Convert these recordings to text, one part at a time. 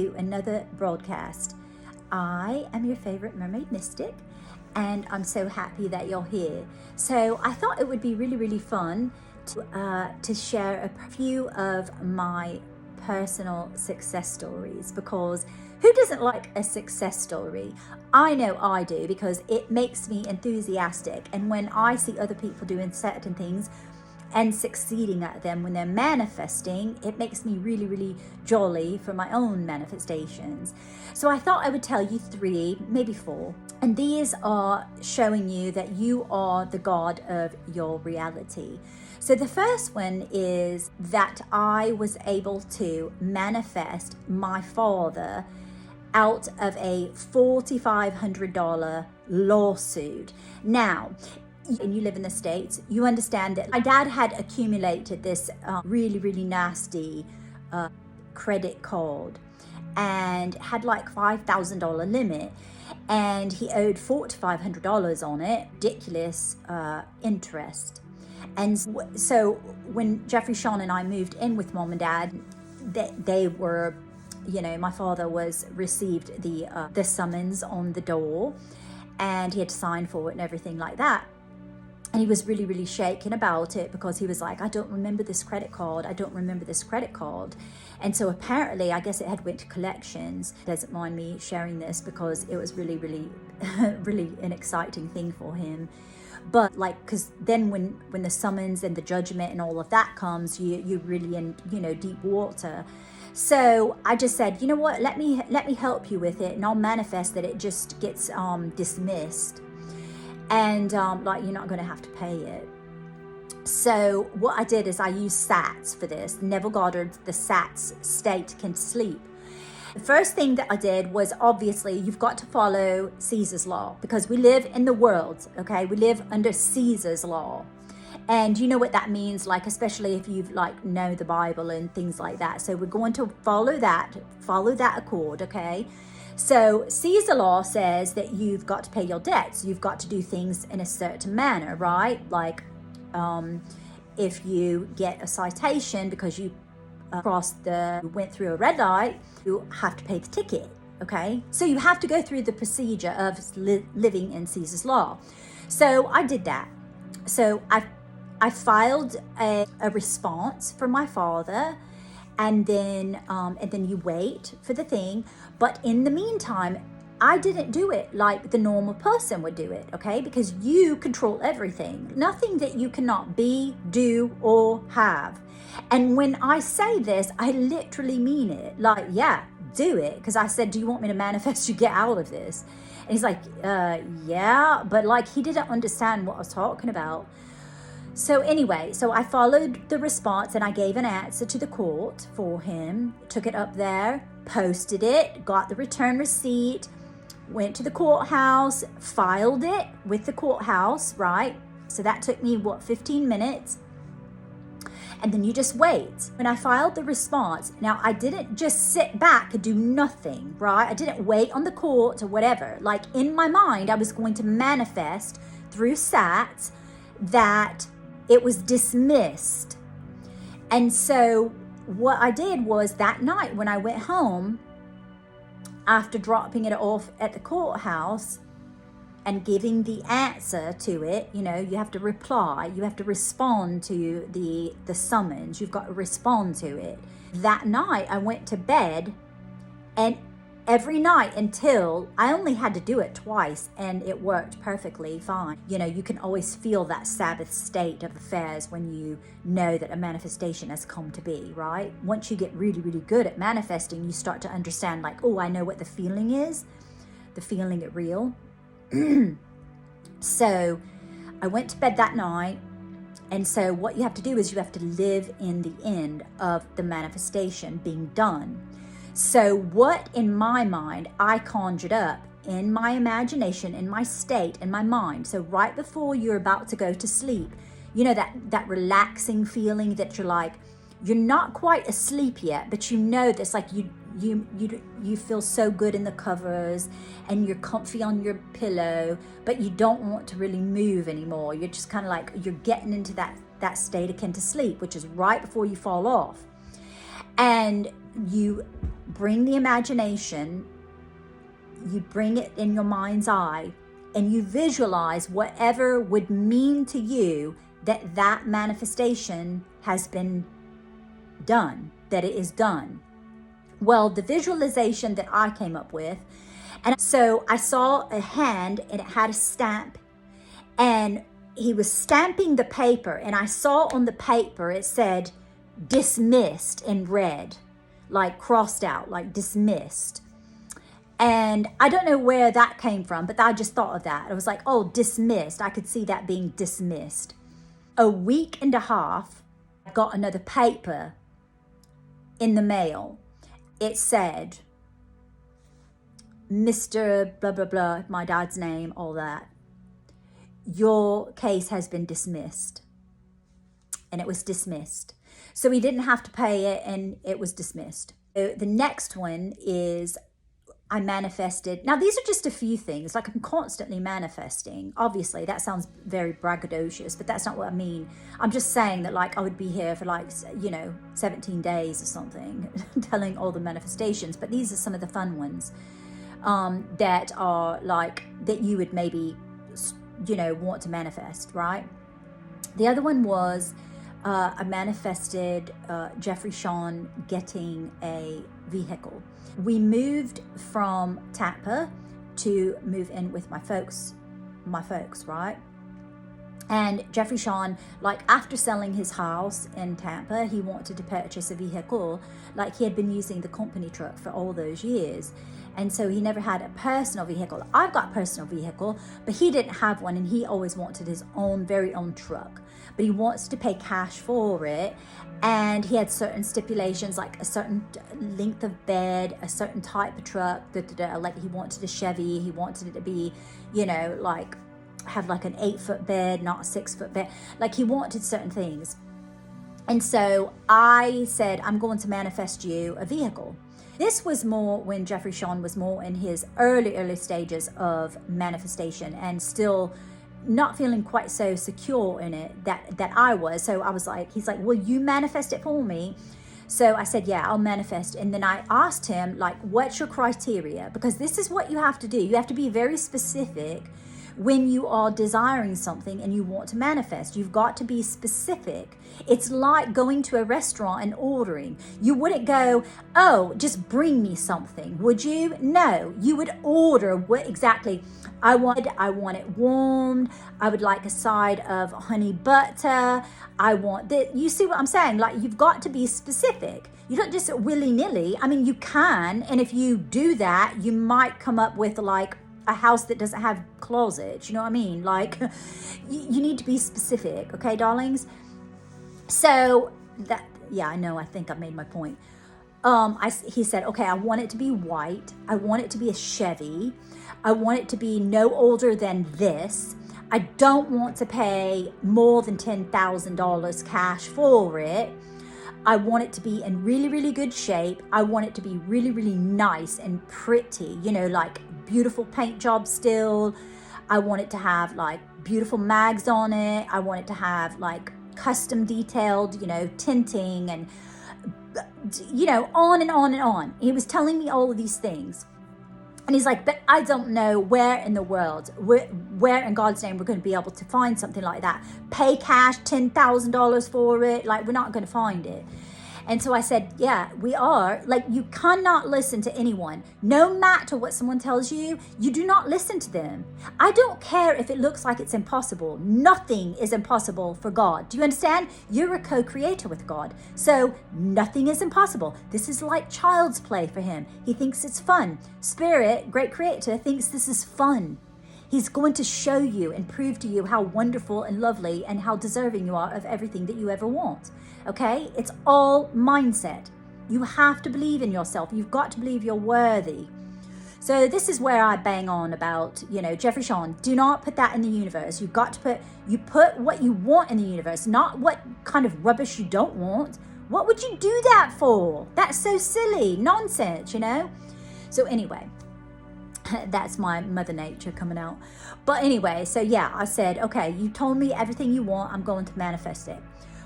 to another broadcast. I am your favorite mermaid mystic, and I'm so happy that you're here. So I thought it would be really fun to share a few of my personal success stories, because who doesn't like a success story? I know I do, because it makes me enthusiastic, and when I see other people doing certain things and succeeding at them, when they're manifesting, it makes me really jolly for my own manifestations. So I thought I would tell you 3, maybe 4, and these are showing you that you are the god of your reality. So the first one is that I was able to manifest my father out of a $4,500 lawsuit. Now, and you live in the States, you understand that my dad had accumulated this really nasty credit card and had like $5,000 limit, and he owed $4,500 on it, ridiculous interest. And so when Jeffrey, Sean, and I moved in with mom and dad, they were, you know, my father received the summons on the door, and he had to sign for it and everything like that. And he was really shaken about it, because he was like, I don't remember this credit card. I don't remember this credit card. And so apparently, I guess it had went to collections. Doesn't mind me sharing this, because it was really an exciting thing for him. But like, because then when the summons and the judgment and all of that comes, you're really in, you know, deep water. So I just said, you know what, let me help you with it, and I'll manifest that it just gets dismissed, and like, you're not going to have to pay it. So what I did is I used SATS for this. Neville Goddard, the SATS, state can sleep. The first thing that I did was, obviously, you've got to follow Caesar's law, because we live in the world, okay? We live under Caesar's law. And you know what that means, like, especially if you've like know the Bible and things like that. So we're going to follow that accord, okay? So Caesar law says that you've got to pay your debts. You've got to do things in a certain manner, right? Like, if you get a citation because you went through a red light, you have to pay the ticket, okay? So you have to go through the procedure of living in Caesar's law. So I did that. So I filed a response for my father, and then you wait for the thing. But in the meantime, I didn't do it like the normal person would do it, okay? Because you control everything. Nothing that you cannot be, do, or have. And when I say this, I literally mean it. Like, yeah, do it. Because I said, do you want me to manifest you get out of this? And he's like, yeah. But like, he didn't understand what I was talking about. So anyway, so I followed the response, and I gave an answer to the court for him, took it up there, posted it, got the return receipt, went to the courthouse, filed it with the courthouse, right? So that took me, 15 minutes? And then you just wait. When I filed the response, now I didn't just sit back and do nothing, right? I didn't wait on the court or whatever. Like, in my mind, I was going to manifest through SATS that it was dismissed. And so what I did was, that night when I went home, after dropping it off at the courthouse and giving the answer to it, you know, you have to reply, you have to respond to the summons, you've got to respond to it. That night I went to bed, and every night until I only had to do it twice, and it worked perfectly fine. You know, you can always feel that Sabbath state of affairs when you know that a manifestation has come to be, right? Once you get really good at manifesting, you start to understand, like, oh, I know what the feeling is, the feeling it real. So I went to bed that night. And so what you have to do is you have to live in the end of the manifestation being done. So what in my mind I conjured up in my imagination, in my state, in my mind. So right before you're about to go to sleep, you know, that relaxing feeling that you're like, you're not quite asleep yet, but you know this, like you feel so good in the covers and you're comfy on your pillow, but you don't want to really move anymore. You're just kind of like, you're getting into that state akin to sleep, which is right before you fall off. And you bring the imagination, you bring it in your mind's eye, and you visualize whatever would mean to you that that manifestation has been done, that it is done. Well, the visualization that I came up with, and so I saw a hand and it had a stamp, and he was stamping the paper, and I saw on the paper it said dismissed in red, like crossed out, like dismissed. And I don't know where that came from, but I just thought of that. I was like, oh, dismissed. I could see that being dismissed. A week and a half, I got another paper in the mail. It said, Mr. blah, blah, blah, my dad's name, all that. Your case has been dismissed. And it was dismissed. So he didn't have to pay it, and it was dismissed. So the next one is I manifested. Now, these are just a few things. Like, I'm constantly manifesting. Obviously, that sounds very braggadocious, but that's not what I mean. I'm just saying that, like, I would be here for, like, 17 days or something, telling all the manifestations. But these are some of the fun ones that are, like, that you would maybe, want to manifest, right? The other one was I manifested Jeffrey Sean getting a vehicle. We moved from Tampa to move in with my folks, right? And Jeffrey Sean, like, after selling his house in Tampa, he wanted to purchase a vehicle. Like, he had been using the company truck for all those years. And so he never had a personal vehicle. I've got a personal vehicle, but he didn't have one, and he always wanted his own, very own truck. But he wants to pay cash for it, and he had certain stipulations, like a certain length of bed, a certain type of truck, like he wanted a Chevy, he wanted it to be, like have like an 8-foot bed, not a 6-foot bed. Like, he wanted certain things. And so I said, I'm going to manifest you a vehicle. This was more when Jeffrey Sean was more in his early stages of manifestation, and still not feeling quite so secure in it that I was. So I was like, he's like, will you manifest it for me? So I said, yeah, I'll manifest. And then I asked him, like, what's your criteria? Because this is what you have to do. You have to be very specific when you are desiring something and you want to manifest. You've got to be specific. It's like going to a restaurant and ordering. You wouldn't go, oh, just bring me something, would you? No, you would order what exactly I want it warmed. I would like a side of honey butter. I want that. You see what I'm saying? Like, you've got to be specific. You don't just willy-nilly. I mean, you can, and if you do that, you might come up with, like, a house that doesn't have closets. You know what I mean? Like, you need to be specific, okay, darlings? So that, yeah, I know, I think I made my point. He said, okay, I want it to be white. I want it to be a Chevy. I want it to be no older than this. I don't want to pay more than $10,000 cash for it. I want it to be in really, really good shape. I want it to be really, really nice and pretty, like beautiful paint job still. I want it to have, like, beautiful mags on it. I want it to have, like, custom detailed, tinting, and, on and on and on. He was telling me all of these things. And he's like, but I don't know where in the world, where in God's name we're going to be able to find something like that. Pay cash, $10,000 for it. Like, we're not going to find it. And so I said, yeah, we are. Like, you cannot listen to anyone. No matter what someone tells you, you do not listen to them. I don't care if it looks like it's impossible. Nothing is impossible for God. Do you understand? You're a co-creator with God. So nothing is impossible. This is like child's play for him. He thinks it's fun. Spirit, great creator, thinks this is fun. He's going to show you and prove to you how wonderful and lovely and how deserving you are of everything that you ever want. Okay? It's all mindset. You have to believe in yourself. You've got to believe you're worthy. So this is where I bang on about, Jeffrey Sean, do not put that in the universe. You've got to put what you want in the universe, not what kind of rubbish you don't want. What would you do that for? That's so silly. Nonsense, So anyway, that's my mother nature coming out. But anyway, so yeah, I said, okay, you told me everything you want. I'm going to manifest it.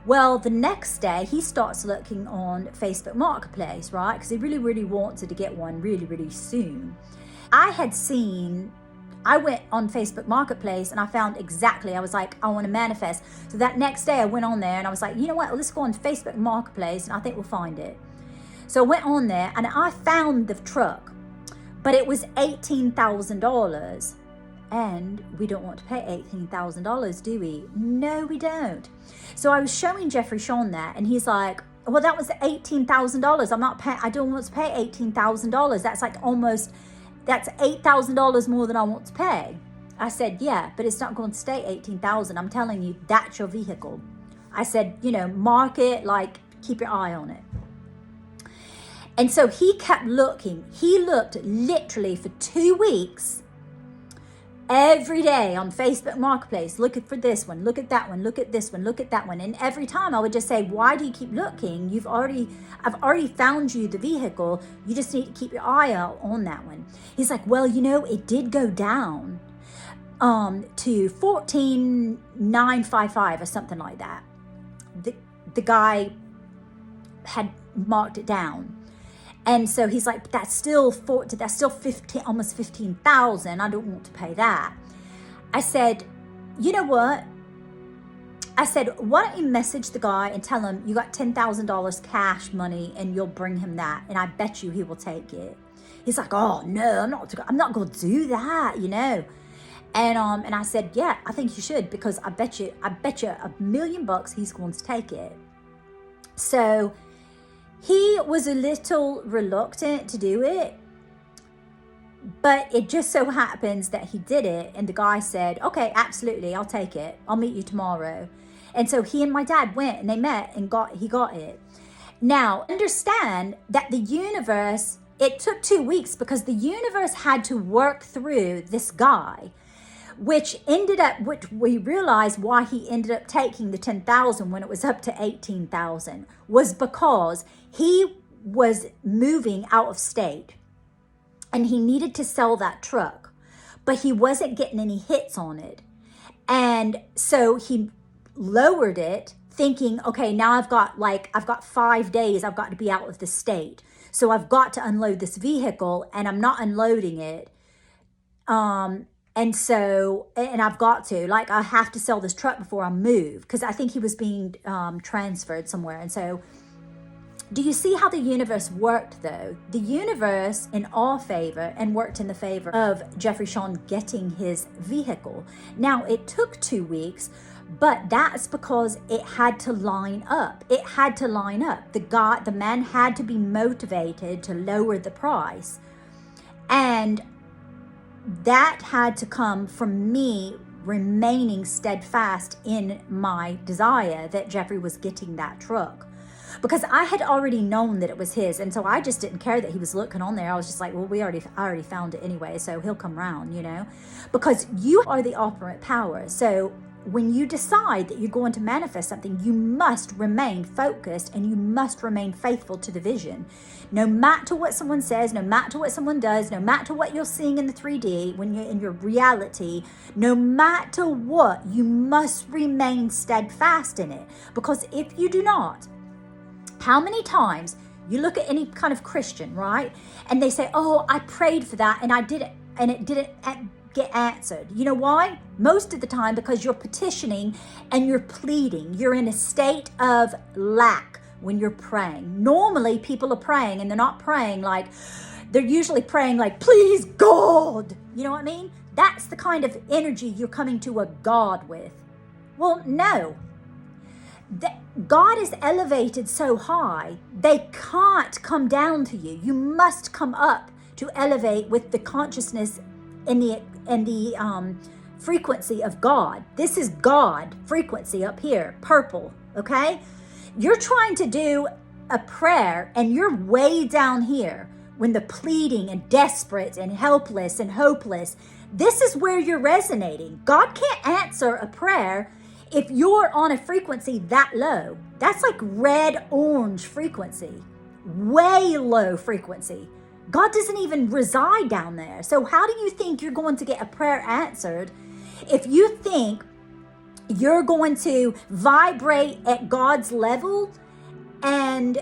Well, the next day he starts looking on Facebook Marketplace, right? Because he really, really wanted to get one really, really soon. I went on Facebook Marketplace and I found exactly, I was like, I want to manifest. So that next day I went on there and I was like, you know what, let's go on Facebook Marketplace and I think we'll find it. So I went on there and I found the truck, but it was $18,000. And we don't want to pay $18,000, do we? No, we don't. So I was showing Jeffrey Sean that, and he's like, well, that was $18,000. I'm not paying, I don't want to pay $18,000. That's like that's $8,000 more than I want to pay. I said, yeah, but it's not going to stay $18,000. I'm telling you, that's your vehicle. I said, mark it, like, keep your eye on it. And so he kept looking. He looked literally for 2 weeks every day on Facebook Marketplace, looking for this one, look at that one, look at this one, look at that one. And every time I would just say, why do you keep looking? I've already found you the vehicle. You just need to keep your eye out on that one. He's like, well, it did go down to 14,955 or something like that. The guy had marked it down. And so he's like, that's still 15, almost 15,000. I don't want to pay that. I said, you know what? I said, why don't you message the guy and tell him you got $10,000 cash money and you'll bring him that. And I bet you he will take it. He's like, oh no, I'm not going to do that, And I said, yeah, I think you should, because I bet you $1 million he's going to take it. So he was a little reluctant to do it, but it just so happens that he did it. And the guy said, okay, absolutely, I'll take it. I'll meet you tomorrow. And so he and my dad went and they met and he got it. Now, understand that the universe, it took 2 weeks because the universe had to work through this guy, which we realized why he ended up taking the 10,000 when it was up to 18,000 was because he was moving out of state and he needed to sell that truck, but he wasn't getting any hits on it. And so he lowered it thinking, okay, now I've got 5 days, I've got to be out of the state. So I've got to unload this vehicle and I'm not unloading it. And I've got to, I have to sell this truck before I move, because I think he was being transferred somewhere. And so, do you see how the universe worked, though? The universe in our favor and worked in the favor of Jeffrey Sean getting his vehicle. Now, it took 2 weeks, but that's because it had to line up. It had to line up. The man had to be motivated to lower the price. And that had to come from me remaining steadfast in my desire that Jeffrey was getting that truck, because I had already known that it was his. And so I just didn't care that he was looking on there. I was just like, well, I already found it anyway, so he'll come around, because you are the operant power. So when you decide that you're going to manifest something, you must remain focused and you must remain faithful to the vision. No matter what someone says, no matter what someone does, no matter what you're seeing in the 3D, when you're in your reality, no matter what, you must remain steadfast in it. Because if you do not, how many times you look at any kind of Christian, right? And they say, oh, I prayed for that and I did it and it didn't get answered. You know why? Most of the time because you're petitioning and you're pleading. You're in a state of lack when you're praying. Normally people are praying and they're not praying they're usually praying please God. You know what I mean? That's the kind of energy you're coming to a God with. Well, no. God is elevated so high, they can't come down to you. You must come up to elevate with the consciousness and the frequency of God. This is God frequency up here, purple, okay? You're trying to do a prayer and you're way down here when the pleading and desperate and helpless and hopeless. This is where you're resonating. God can't answer a prayer if you're on a frequency that low. That's like red-orange frequency, way low frequency. God doesn't even reside down there. So how do you think you're going to get a prayer answered if you think you're going to vibrate at God's level and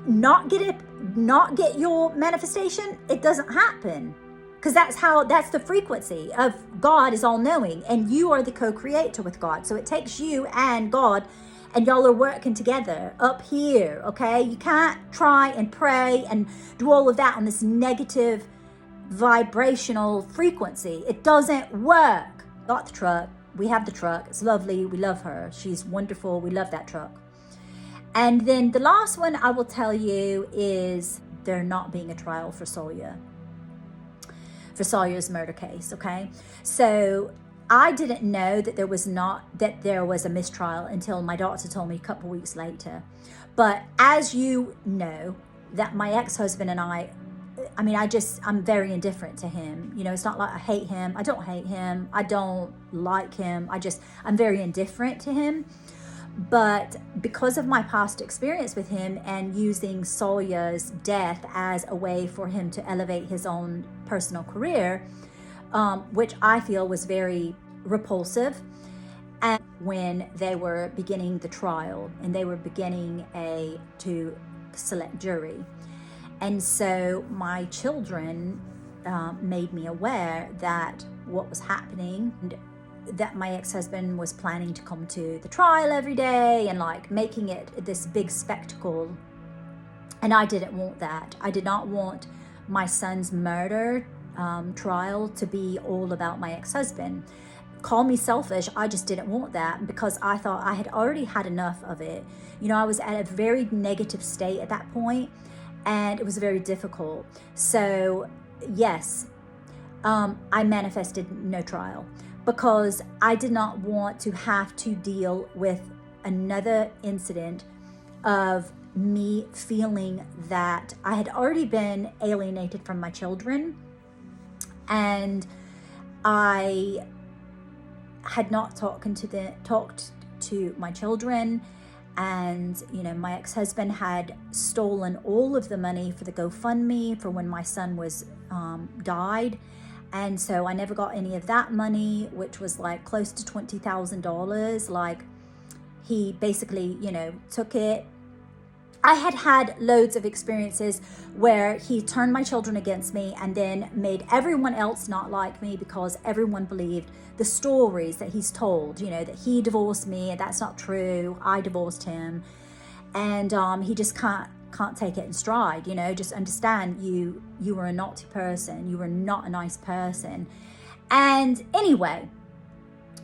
not get your manifestation, it doesn't happen. Because that's the frequency of God is all knowing, and you are the co-creator with God. So it takes you and God, and y'all are working together up here, okay? You can't try and pray and do all of that on this negative vibrational frequency. It doesn't work. Got the truck. We have the truck. It's lovely. We love her. She's wonderful. We love that truck. And then the last one I will tell you is there not being a trial for Sawyer's murder case, okay? So I didn't know that there was a mistrial until my doctor told me a couple weeks later. But as you know, that my ex-husband and I'm very indifferent to him. You know, it's not like I hate him. I don't hate him. I don't like him. I'm very indifferent to him. But because of my past experience with him and using Sawyer's death as a way for him to elevate his own personal career, which I feel was very repulsive, and when they were beginning the trial and they were beginning to select jury. And so my children made me aware that what was happening, and that my ex-husband was planning to come to the trial every day and like making it this big spectacle. And I didn't want that. I did not want my son's murder trial to be all about my ex-husband. Call me selfish, I just didn't want that, because I thought I had already had enough of it. You know, I was at a very negative state at that point, and it was very difficult. So yes, I manifested no trial, because I did not want to have to deal with another incident of me feeling that I had already been alienated from my children, and I had not talked to my children. And, you know, my ex-husband had stolen all of the money for the GoFundMe for when my son was died. And so I never got any of that money, which was like close to $20,000. Like, he basically, you know, took it. I had had loads of experiences where he turned my children against me and then made everyone else not like me, because everyone believed the stories that he's told, you know, that he divorced me, and that's not true. I divorced him. And he just can't take it in stride, you know. Just understand, you were a naughty person. You were not a nice person. And anyway,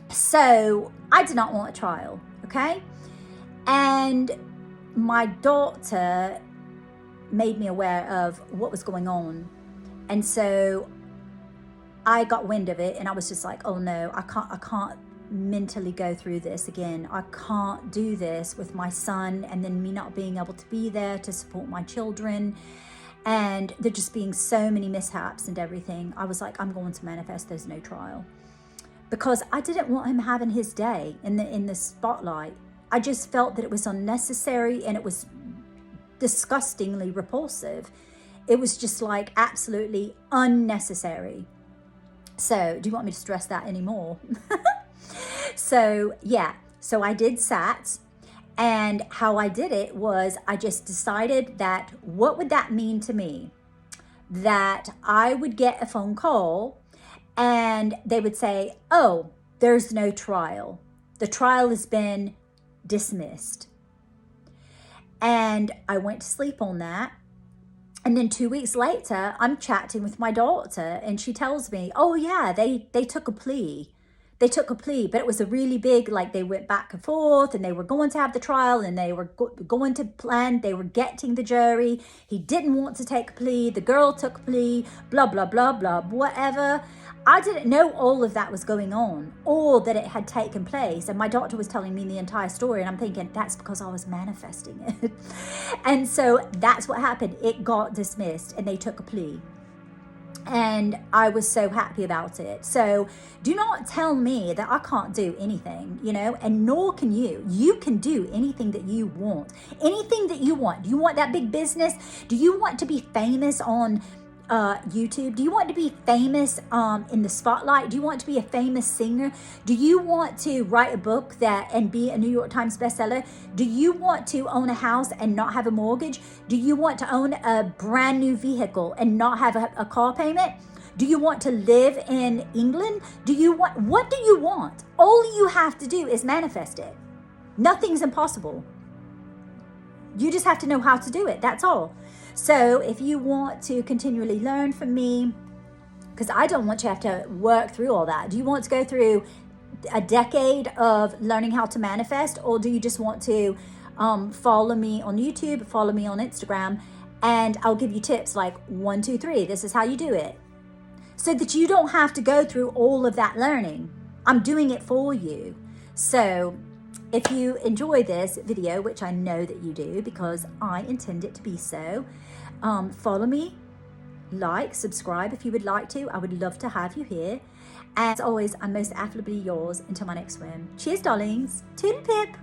so I did not want a trial, okay? And my daughter made me aware of what was going on. And so I got wind of it, and I was just like, oh no, I can't mentally go through this again. I can't do this with my son, and then me not being able to be there to support my children, and there just being so many mishaps and everything. I was like, I'm going to manifest there's no trial, because I didn't want him having his day in the spotlight. I just felt that it was unnecessary, and it was disgustingly repulsive. It was just like absolutely unnecessary. So do you want me to stress that anymore? So yeah, so I did SATS, and how I did it was I just decided that what would that mean to me? That I would get a phone call and they would say, oh, there's no trial. The trial has been dismissed. And I went to sleep on that. And then 2 weeks later, I'm chatting with my daughter, and she tells me, oh yeah, they took a plea. They took a plea, but it was a really big, like, they went back and forth, and they were going to have the trial, and they were going to plan, they were getting the jury. He didn't want to take a plea. The girl took a plea, blah, blah, blah, blah, whatever. I didn't know all of that was going on, or that it had taken place. And my doctor was telling me the entire story, and I'm thinking, that's because I was manifesting it. And so that's what happened. It got dismissed, and they took a plea. And I was so happy about it. So do not tell me that I can't do anything, you know, and nor can you. You can do anything that you want. Anything that you want. Do you want that big business? Do you want to be famous on YouTube? Do you want to be famous in the spotlight? Do you want to be a famous singer? Do you want to write a book and be a New York Times bestseller? Do you want to own a house and not have a mortgage? Do you want to own a brand new vehicle and not have a car payment? Do you want to live in England? What do you want? All you have to do is manifest it. Nothing's impossible. You just have to know how to do it. That's all. So if you want to continually learn from me, because I don't want you to have to work through all that. Do you want to go through a decade of learning how to manifest, or do you just want to follow me on YouTube, follow me on Instagram, and I'll give you tips like 1, 2, 3. This is how you do it. So that you don't have to go through all of that learning. I'm doing it for you. So if you enjoy this video, which I know that you do because I intend it to be so, follow me, like, subscribe if you would like to. I would love to have you here. As always, I'm most affably yours until my next swim. Cheers, darlings. Toodle pip.